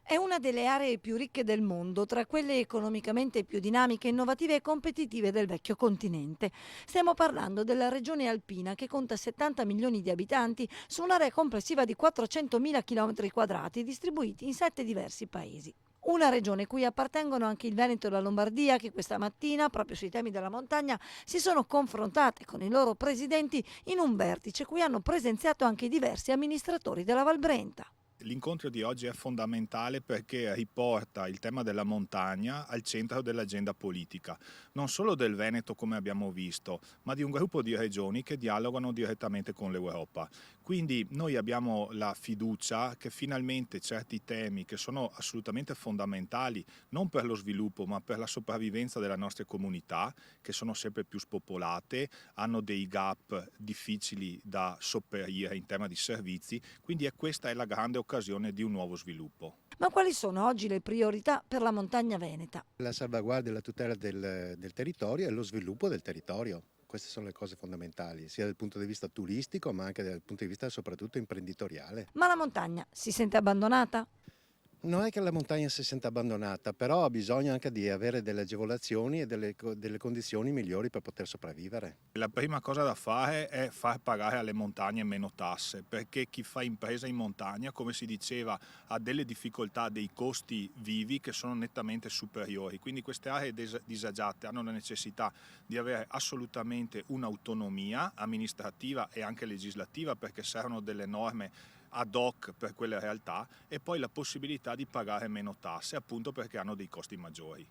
È una delle aree più ricche del mondo, tra quelle economicamente più dinamiche, innovative e competitive del vecchio continente. Stiamo parlando della regione alpina che conta 70 milioni di abitanti su un'area complessiva di 400.000 km² distribuiti in 7 diversi paesi. Una regione cui appartengono anche il Veneto e la Lombardia che questa mattina, proprio sui temi della montagna, si sono confrontate con i loro presidenti in un vertice cui hanno presenziato anche diversi amministratori della Val Brenta. L'incontro di oggi è fondamentale perché riporta il tema della montagna al centro dell'agenda politica, non solo del Veneto come abbiamo visto, ma di un gruppo di regioni che dialogano direttamente con l'Europa. Quindi noi abbiamo la fiducia che finalmente certi temi che sono assolutamente fondamentali, non per lo sviluppo ma per la sopravvivenza delle nostre comunità, che sono sempre più spopolate, hanno dei gap difficili da sopperire in tema di servizi, quindi questa è la grande occasione di un nuovo sviluppo. Ma quali sono oggi le priorità per la montagna veneta? La salvaguardia e la tutela del territorio e lo sviluppo del territorio. Queste sono le cose fondamentali, sia dal punto di vista turistico ma anche dal punto di vista soprattutto imprenditoriale. Ma la montagna si sente abbandonata? Non è che la montagna si senta abbandonata, però ha bisogno anche di avere delle agevolazioni e delle condizioni migliori per poter sopravvivere. La prima cosa da fare è far pagare alle montagne meno tasse, perché chi fa impresa in montagna, come si diceva, ha delle difficoltà, dei costi vivi che sono nettamente superiori. Quindi queste aree disagiate hanno la necessità di avere assolutamente un'autonomia amministrativa e anche legislativa, perché servono delle norme ad hoc per quelle realtà, e poi la possibilità di pagare meno tasse, appunto perché hanno dei costi maggiori.